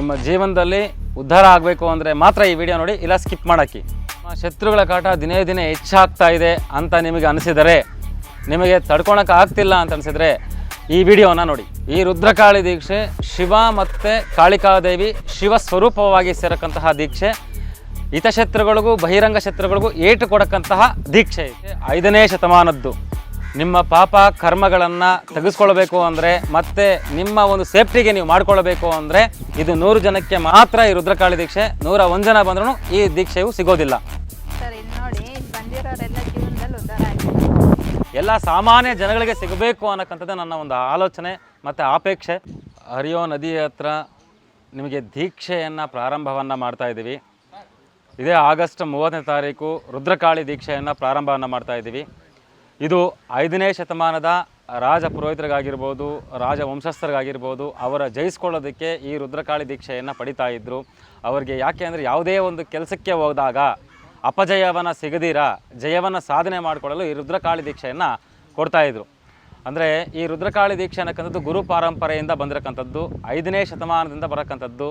ನಿಮ್ಮ ಜೀವನದಲ್ಲಿ ಉದ್ಧಾರ ಆಗಬೇಕು ಅಂದರೆ ಮಾತ್ರ ಈ ವಿಡಿಯೋ ನೋಡಿ, ಇಲ್ಲ ಸ್ಕಿಪ್ ಮಾಡಾಕಿ. ಶತ್ರುಗಳ ಕಾಟ ದಿನೇ ದಿನೇ ಹೆಚ್ಚಾಗ್ತಾ ಇದೆ ಅಂತ ನಿಮಗೆ ಅನಿಸಿದರೆ, ನಿಮಗೆ ತಡ್ಕೊಳಕ್ಕೆ ಆಗ್ತಿಲ್ಲ ಅಂತ ಅನಿಸಿದರೆ ಈ ವಿಡಿಯೋನ ನೋಡಿ. ಈ ರುದ್ರಕಾಳಿ ದೀಕ್ಷೆ ಶಿವ ಮತ್ತು ಕಾಳಿಕಾದೇವಿ ಶಿವ ಸ್ವರೂಪವಾಗಿ ಸೇರಕ್ಕಂತಹ ದೀಕ್ಷೆ. ಹಿತಶತ್ರುಗಳಿಗೂ ಬಹಿರಂಗ ಶತ್ರುಗಳಿಗೂ ಏಟು ಕೊಡಕ್ಕಂತಹ ದೀಕ್ಷೆ ಇದೆ. 5ನೇ ಶತಮಾನದ್ದು. ನಿಮ್ಮ ಪಾಪ ಕರ್ಮಗಳನ್ನು ತೆಗೆಸ್ಕೊಳ್ಬೇಕು ಅಂದರೆ ಮತ್ತು ನಿಮ್ಮ ಒಂದು ಸೇಫ್ಟಿಗೆ ನೀವು ಮಾಡ್ಕೊಳ್ಬೇಕು ಅಂದರೆ ಇದು 100 ಜನಕ್ಕೆ ಮಾತ್ರ ಈ ರುದ್ರಕಾಳಿ ದೀಕ್ಷೆ. 101 ಜನ ಬಂದ್ರೂ ಈ ದೀಕ್ಷೆಯು ಸಿಗೋದಿಲ್ಲ. ಎಲ್ಲ ಸಾಮಾನ್ಯ ಜನಗಳಿಗೆ ಸಿಗಬೇಕು ಅನ್ನೋಕ್ಕಂಥದ್ದು ನನ್ನ ಒಂದು ಆಲೋಚನೆ ಮತ್ತು ಅಪೇಕ್ಷೆ. ಹರಿಯೋ ನದಿಯ ಹತ್ರ ನಿಮಗೆ ದೀಕ್ಷೆಯನ್ನು ಪ್ರಾರಂಭವನ್ನು ಮಾಡ್ತಾಯಿದ್ದೀವಿ. ಇದೇ ಆಗಸ್ಟ್ 30ನೇ ತಾರೀಕು ರುದ್ರಕಾಳಿ ದೀಕ್ಷೆಯನ್ನು ಪ್ರಾರಂಭವನ್ನು ಮಾಡ್ತಾಯಿದ್ದೀವಿ. ಇದು 5ನೇ ಶತಮಾನದ ರಾಜ ಪುರೋಹಿತರಿಗಾಗಿರ್ಬೋದು, ರಾಜ ವಂಶಸ್ಥರಿಗಾಗಿರ್ಬೋದು, ಅವರ ಜಯಿಸ್ಕೊಳ್ಳೋದಕ್ಕೆ ಈ ರುದ್ರಕಾಳಿ ದೀಕ್ಷೆಯನ್ನು ಪಡಿತಾ ಇದ್ದರು. ಅವರಿಗೆ ಯಾಕೆ ಅಂದರೆ ಯಾವುದೇ ಒಂದು ಕೆಲಸಕ್ಕೆ ಹೋದಾಗ ಅಪಜಯವನ್ನು ಸಿಗದಿರ ಜಯವನ್ನು ಸಾಧನೆ ಮಾಡಿಕೊಳ್ಳಲು ಈ ರುದ್ರಕಾಳಿ ದೀಕ್ಷೆಯನ್ನು ಕೊಡ್ತಾಯಿದ್ರು. ಅಂದರೆ ಈ ರುದ್ರಕಾಳಿ ದೀಕ್ಷೆ ಅನ್ನಕ್ಕಂಥದ್ದು ಗುರು ಪರಂಪರೆಯಿಂದ ಬಂದಿರಕ್ಕಂಥದ್ದು, 5ನೇ ಶತಮಾನದಿಂದ ಬರಕ್ಕಂಥದ್ದು.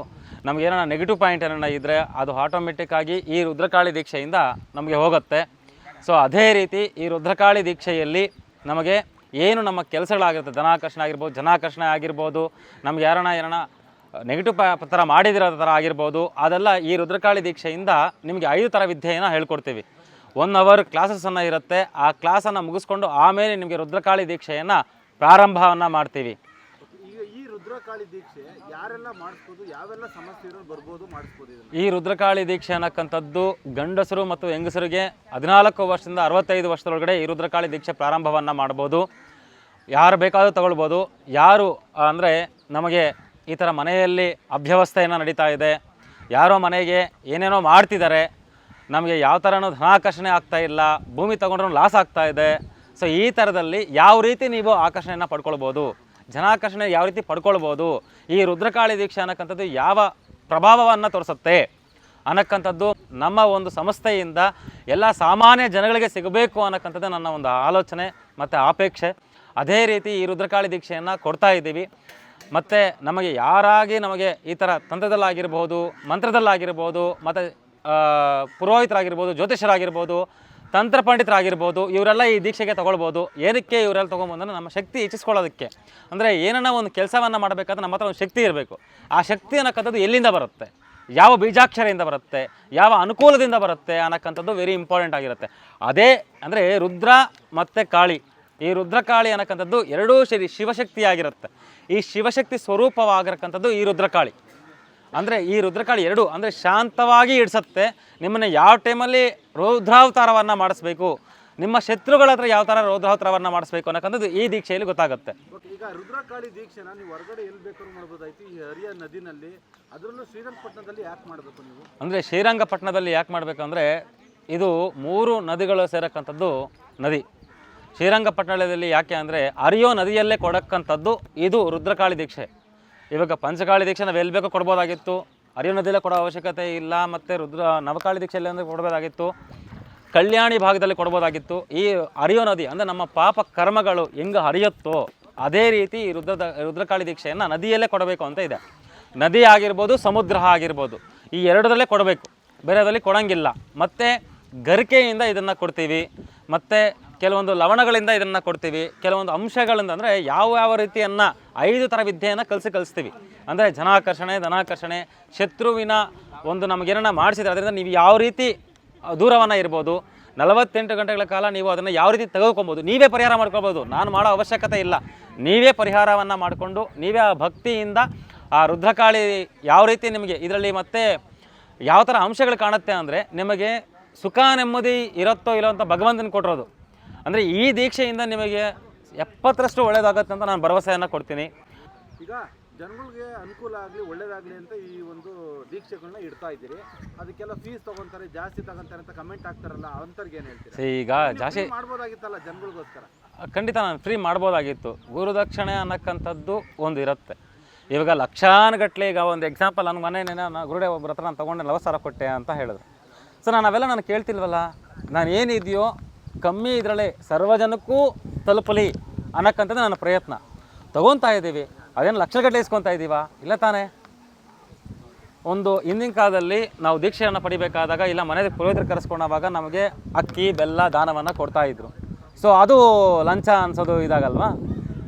ನಮಗೇನೋ ನೆಗೆಟಿವ್ ಪಾಯಿಂಟ್ ಏನೋ ಇದ್ದರೆ ಅದು ಆಟೋಮೆಟಿಕ್ಕಾಗಿ ಈ ರುದ್ರಕಾಳಿ ದೀಕ್ಷೆಯಿಂದ ನಮಗೆ ಹೋಗುತ್ತೆ. ಸೊ ಅದೇ ರೀತಿ ಈ ರುದ್ರಕಾಳಿ ದೀಕ್ಷೆಯಲ್ಲಿ ನಮಗೆ ಏನು ನಮ್ಮ ಕೆಲಸಗಳಾಗಿರುತ್ತೆ, ಜನಾಕರ್ಷಣೆ ಆಗಿರ್ಬೋದು, ನಮ್ಗೆ ಯಾರನ್ನ ನೆಗೆಟಿವ್ ಥರ ಮಾಡಿದಿರೋ ಥರ ಆಗಿರ್ಬೋದು, ಅದೆಲ್ಲ ಈ ರುದ್ರಕಾಳಿ ದೀಕ್ಷೆಯಿಂದ ನಿಮಗೆ 5 ಥರ ವಿದ್ಯೆಯನ್ನು ಹೇಳ್ಕೊಡ್ತೀವಿ. 1 ಅವರ್ ಕ್ಲಾಸಸ್ಸನ್ನು ಇರುತ್ತೆ. ಆ ಕ್ಲಾಸನ್ನು ಮುಗಿಸ್ಕೊಂಡು ಆಮೇಲೆ ನಿಮಗೆ ರುದ್ರಕಾಳಿ ದೀಕ್ಷೆಯನ್ನು ಪ್ರಾರಂಭವನ್ನು ಮಾಡ್ತೀವಿ. ಈಗ ಈ ರುದ್ರಕಾಳಿ ದೀಕ್ಷೆ ಯಾರೆಲ್ಲ ಮಾಡಿಸ್ಬೋದು, ಯಾವೆಲ್ಲ ಸಮಸ್ಯೆ ಇರೋರು ಬರ್ಬೋದು, ಮಾಡಿಸ್ಬೋದು? ಈ ರುದ್ರಕಾಳಿ ದೀಕ್ಷೆ ಅನ್ನಕ್ಕಂಥದ್ದು ಗಂಡಸರು ಮತ್ತು ಹೆಂಗಸರಿಗೆ 14 ವರ್ಷದಿಂದ 65 ವರ್ಷದೊಳಗಡೆ ಈ ರುದ್ರಕಾಳಿ ದೀಕ್ಷೆ ಪ್ರಾರಂಭವನ್ನು ಮಾಡ್ಬೋದು. ಯಾರು ಬೇಕಾದರೂ ತಗೊಳ್ಬೋದು. ಯಾರು ಅಂದರೆ ನಮಗೆ ಈ ಥರ ಮನೆಯಲ್ಲಿ ಅವ್ಯವಸ್ಥೆಯನ್ನು ನಡೀತಾ ಇದೆ, ಯಾರೋ ಮನೆಗೆ ಏನೇನೋ ಮಾಡ್ತಿದ್ದಾರೆ, ನಮಗೆ ಯಾವ ಥರನೂ ಧನಾಕರ್ಷಣೆ ಆಗ್ತಾ ಇಲ್ಲ, ಭೂಮಿ ತೊಗೊಂಡ್ರೂ ಲಾಸ್ ಆಗ್ತಾ ಇದೆ. ಸೊ ಈ ಥರದಲ್ಲಿ ಯಾವ ರೀತಿ ನೀವು ಆಕರ್ಷಣೆಯನ್ನು ಪಡ್ಕೊಳ್ಬೋದು, ಜನಾಕರ್ಷಣೆ ಯಾವ ರೀತಿ ಪಡ್ಕೊಳ್ಬೋದು, ಈ ರುದ್ರಕಾಳಿ ದೀಕ್ಷೆ ಅನ್ನಕ್ಕಂಥದ್ದು ಯಾವ ಪ್ರಭಾವವನ್ನು ತೋರಿಸುತ್ತೆ ಅನ್ನಕ್ಕಂಥದ್ದು ನಮ್ಮ ಒಂದು ಸಂಸ್ಥೆಯಿಂದ ಎಲ್ಲ ಸಾಮಾನ್ಯ ಜನಗಳಿಗೆ ಸಿಗಬೇಕು ಅನ್ನಕ್ಕಂಥದ್ದು ನನ್ನ ಒಂದು ಆಲೋಚನೆ ಮತ್ತು ಅಪೇಕ್ಷೆ. ಅದೇ ರೀತಿ ಈ ರುದ್ರಕಾಳಿ ದೀಕ್ಷೆಯನ್ನು ಕೊಡ್ತಾ ಇದ್ದೀವಿ. ಮತ್ತು ನಮಗೆ ನಮಗೆ ಈ ಥರ ತಂತ್ರದಲ್ಲಾಗಿರ್ಬೋದು, ಮಂತ್ರದಲ್ಲಾಗಿರ್ಬೋದು, ಮತ್ತು ಪುರೋಹಿತರಾಗಿರ್ಬೋದು, ಜ್ಯೋತಿಷರಾಗಿರ್ಬೋದು, ತಂತ್ರ ಪಂಡಿತರಾಗಿರ್ಬೋದು, ಇವರೆಲ್ಲ ಈ ದೀಕ್ಷೆಗೆ ತೊಗೊಳ್ಬೋದು. ಏನಕ್ಕೆ ಇವರೆಲ್ಲ ತೊಗೊಬೋದು? ನಮ್ಮ ಶಕ್ತಿ ಹೆಚ್ಚಿಸ್ಕೊಳ್ಳೋದಕ್ಕೆ. ಅಂದರೆ ಏನನ್ನ ಒಂದು ಕೆಲಸವನ್ನು ಮಾಡಬೇಕಾದ್ರೆ ನಮ್ಮ ಹತ್ರ ಒಂದು ಶಕ್ತಿ ಇರಬೇಕು. ಆ ಶಕ್ತಿ ಅನ್ನಕ್ಕಂಥದ್ದು ಎಲ್ಲಿಂದ ಬರುತ್ತೆ, ಯಾವ ಬೀಜಾಕ್ಷರದಿಂದ ಬರುತ್ತೆ, ಯಾವ ಅನುಕೂಲದಿಂದ ಬರುತ್ತೆ ಅನ್ನಕ್ಕಂಥದ್ದು ವೆರಿ ಇಂಪಾರ್ಟೆಂಟ್ ಆಗಿರುತ್ತೆ. ಅದೇ ಅಂದರೆ ರುದ್ರ ಮತ್ತು ಕಾಳಿ, ಈ ರುದ್ರಕಾಳಿ ಅನ್ನಕ್ಕಂಥದ್ದು ಎರಡೂ ಶಿವಶಕ್ತಿಯಾಗಿರುತ್ತೆ. ಈ ಶಿವಶಕ್ತಿ ಸ್ವರೂಪವಾಗಿರಕ್ಕಂಥದ್ದು ಈ ರುದ್ರಕಾಳಿ. ಅಂದರೆ ಈ ರುದ್ರಕಾಳಿ ಎರಡು ಅಂದರೆ ಶಾಂತವಾಗಿ ಇಡಿಸುತ್ತೆ. ನಿಮ್ಮನ್ನು ಯಾವ ಟೈಮಲ್ಲಿ ರೌದ್ರಾವತಾರವನ್ನು ಮಾಡಿಸ್ಬೇಕು, ನಿಮ್ಮ ಶತ್ರುಗಳ ಹತ್ರ ಯಾವ ಥರ ರೌದ್ರಾವತಾರವನ್ನು ಮಾಡಿಸ್ಬೇಕು ಅನ್ನಕ್ಕಂಥದ್ದು ಈ ದೀಕ್ಷೆಯಲ್ಲಿ ಗೊತ್ತಾಗುತ್ತೆ. ಈಗ ರುದ್ರಕಾಳಿ ದೀಕ್ಷೆನ ನೀವು ಹೊರಗಡೆ ಎಲ್ಲಿ ಬೇಕಾದ್ರೂ ಮಾಡ್ಬೋದಾಯ್ತು, ಈ ಹರಿಯ ನದಿನಲ್ಲಿ, ಅದರಲ್ಲೂ ಶ್ರೀರಂಗಪಟ್ಟಣದಲ್ಲಿ ಯಾಕೆ ಮಾಡಬೇಕು ನೀವು? ಅಂದರೆ ಶ್ರೀರಂಗಪಟ್ಟಣದಲ್ಲಿ ಯಾಕೆ ಮಾಡಬೇಕು ಅಂದರೆ ಇದು 3 ನದಿಗಳು ಸೇರಕ್ಕಂಥದ್ದು ನದಿ. ಶ್ರೀರಂಗಪಟ್ಟಣದಲ್ಲಿ ಯಾಕೆ ಅಂದರೆ ಹರಿಯೋ ನದಿಯಲ್ಲೇ ಕೊಡಕ್ಕಂಥದ್ದು ಇದು ರುದ್ರಕಾಳಿ ದೀಕ್ಷೆ. ಇವಾಗ ಪಂಚಕಾಳಿ ದೀಕ್ಷೆ ನಾವು ಎಲ್ಲಿ ಬೇಕೋ ಕೊಡ್ಬೋದಾಗಿತ್ತು, ಹರಿಯೋ ನದಿಯಲ್ಲೇ ಕೊಡೋ ಅವಶ್ಯಕತೆ ಇಲ್ಲ. ಮತ್ತು ನವಕಾಳಿ ದೀಕ್ಷೆಯಲ್ಲಿ ಅಂದರೆ ಕೊಡಬೋದಾಗಿತ್ತು, ಕಲ್ಯಾಣಿ ಭಾಗದಲ್ಲಿ ಕೊಡ್ಬೋದಾಗಿತ್ತು. ಈ ಹರಿಯೋ ನದಿ ಅಂದರೆ ನಮ್ಮ ಪಾಪ ಕರ್ಮಗಳು ಹೆಂಗೆ ಹರಿಯುತ್ತೋ ಅದೇ ರೀತಿ ಈ ರುದ್ರಕಾಳಿ ದೀಕ್ಷೆಯನ್ನು ನದಿಯಲ್ಲೇ ಕೊಡಬೇಕು ಅಂತ ಇದೆ. ನದಿ ಆಗಿರ್ಬೋದು, ಸಮುದ್ರ ಆಗಿರ್ಬೋದು, ಈ 2ದಲ್ಲೇ ಕೊಡಬೇಕು, ಬೇರೆದಲ್ಲಿ ಕೊಡೋಂಗಿಲ್ಲ. ಮತ್ತು ಗರಿಕೆಯಿಂದ ಇದನ್ನು ಕೊಡ್ತೀವಿ, ಮತ್ತು ಕೆಲವೊಂದು ಲವಣಗಳಿಂದ ಇದನ್ನು ಕೊಡ್ತೀವಿ, ಕೆಲವೊಂದು ಅಂಶಗಳಿಂದ ಅಂದರೆ ಯಾವ ರೀತಿಯನ್ನು 5 ಥರ ವಿದ್ಯೆಯನ್ನು ಕಲಿಸ್ತೀವಿ. ಅಂದರೆ ಜನಾಕರ್ಷಣೆ, ಧನಾಕರ್ಷಣೆ, ಶತ್ರುವಿನ ಒಂದು ನಮಗೇನನ್ನ ಮಾಡಿಸಿದ್ರೆ ಅದರಿಂದ ನೀವು ಯಾವ ರೀತಿ ದೂರವನ್ನು ಇರ್ಬೋದು, 48 ಗಂಟೆಗಳ ಕಾಲ ನೀವು ಅದನ್ನು ಯಾವ ರೀತಿ ತೆಗೆದುಕೊಬೋದು, ನೀವೇ ಪರಿಹಾರ ಮಾಡ್ಕೊಳ್ಬೋದು. ನಾನು ಮಾಡೋ ಅವಶ್ಯಕತೆ ಇಲ್ಲ, ನೀವೇ ಪರಿಹಾರವನ್ನು ಮಾಡಿಕೊಂಡು ನೀವೇ ಆ ಭಕ್ತಿಯಿಂದ ಆ ರುದ್ರಕಾಳಿ ಯಾವ ರೀತಿ ನಿಮಗೆ ಇದರಲ್ಲಿ ಮತ್ತೆ ಯಾವ ಥರ ಅಂಶಗಳು ಕಾಣುತ್ತೆ ಅಂದರೆ ನಿಮಗೆ ಸುಖ ನೆಮ್ಮದಿ ಇರುತ್ತೋ ಇಲ್ಲೋ ಅಂತ ಭಗವಂತನ ಕೊಟ್ಟಿರೋದು. ಅಂದರೆ ಈ ದೀಕ್ಷೆಯಿಂದ ನಿಮಗೆ 70ರಷ್ಟು ಒಳ್ಳೆಯದಾಗತ್ತೆ ಅಂತ ನಾನು ಭರವಸೆಯನ್ನು ಕೊಡ್ತೀನಿ. ಈಗ ಜನಗಳಿಗೆ ಅನುಕೂಲ ಆಗಲಿ, ಒಳ್ಳೇದಾಗಲಿ ಅಂತ ಈ ಒಂದು ದೀಕ್ಷೆಗಳನ್ನ ಇಡ್ತಾ ಇದ್ದೀರಿ. ಅದಕ್ಕೆಲ್ಲ ಫೀಸ್ ತೊಗೊತಾರೆ, ಜಾಸ್ತಿ ತಗೊಂತಾರೆ ಅಂತ ಕಮೆಂಟ್ ಆಗ್ತಾರಲ್ಲ, ಅಂಥವ್ರಿಗೆ ಏನು ಹೇಳ್ತೀರಿ? ಈಗ ಜಾಸ್ತಿ ಮಾಡ್ಬೋದಾಗಿತ್ತಲ್ಲ ಜನಗಳಿಗೋಸ್ಕರ? ಖಂಡಿತ ನಾನು ಫ್ರೀ ಮಾಡ್ಬೋದಾಗಿತ್ತು. ಗುರುದಕ್ಷಿಣೆ ಅನ್ನಕ್ಕಂಥದ್ದು ಒಂದು ಇರುತ್ತೆ. ಇವಾಗ ಲಕ್ಷಾನುಗಟ್ಟಲೆ, ಈಗ ಒಂದು ಎಕ್ಸಾಂಪಲ್ ನನ್ನ ಮನೇನೇ ನಾನು ಗುರುಡೆ ಒಬ್ಬರ ಹತ್ರ ನಾನು ತೊಗೊಂಡೆ 40 ಸಾವಿರ ಕೊಟ್ಟೆ ಅಂತ ಹೇಳಿದ್ರು. ಸೊ ನಾನು ಕೇಳ್ತಿಲ್ವಲ್ಲ, ನಾನು ಏನಿದೆಯೋ ಕಮ್ಮಿ ಇದರಲ್ಲೇ ಸರ್ವಜನಕ್ಕೂ ತಲುಪಲಿ ಅನ್ನಕ್ಕಂಥದ್ದು ನನ್ನ ಪ್ರಯತ್ನ. ತೊಗೊತಾ ಇದ್ದೀವಿ, ಅದೇನು ಲಕ್ಷಗಟ್ಟಲೆ ಇಸ್ಕೊತಾ ಇದ್ದೀವಾ? ಇಲ್ಲ ತಾನೇ. ಒಂದು ಹಿಂದಿನ ಕಾಲದಲ್ಲಿ ನಾವು ದೀಕ್ಷೆಯನ್ನು ಪಡಿಬೇಕಾದಾಗ ಇಲ್ಲ ಮನೆ ಪುರೋಹಿತರು ಕರೆಸ್ಕೊಂಡಾಗ ನಮಗೆ ಅಕ್ಕಿ ಬೆಲ್ಲ ದಾನವನ್ನು ಕೊಡ್ತಾ ಇದ್ರು. ಸೊ ಅದು ಲಂಚ ಅನ್ಸೋದು ಇದಾಗಲ್ವಾ?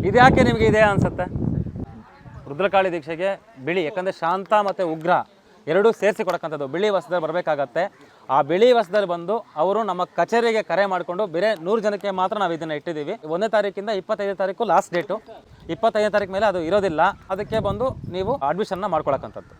ಇದ್ಯಾಕೆ ನಿಮಗೆ ಇದೆ ಅನ್ಸುತ್ತೆ? ರುದ್ರಕಾಳಿ ದೀಕ್ಷೆಗೆ ಬಿಳಿ, ಯಾಕಂದರೆ ಶಾಂತ ಮತ್ತು ಉಗ್ರ ಎರಡೂ ಸೇರಿಸಿ ಕೊಡಕ್ಕಂಥದ್ದು. ಬಿಳಿ ವಸ್ತ್ರದಲ್ಲಿ ಬರಬೇಕಾಗತ್ತೆ. ಆ ಬಿಳಿ ವಸ್ತ್ರದಲ್ಲಿ ಬಂದು ಅವರು ನಮ್ಮ ಕಚೇರಿಗೆ ಕರೆ ಮಾಡಿಕೊಂಡು ಬೇರೆ 100 ಜನಕ್ಕೆ ಮಾತ್ರ ನಾವು ಇದನ್ನು ಇಟ್ಟಿದ್ದೀವಿ. 1ನೇ ತಾರೀಕಿಂದ 25ನೇ ತಾರೀಕು ಲಾಸ್ಟ್ ಡೇಟು. 25ನೇ ತಾರೀಕು ಮೇಲೆ ಅದು ಇರೋದಿಲ್ಲ. ಅದಕ್ಕೆ ಬಂದು ನೀವು ಅಡ್ಮಿಷನ್ನ ಮಾಡ್ಕೊಳಕ್ಕಂಥದ್ದು.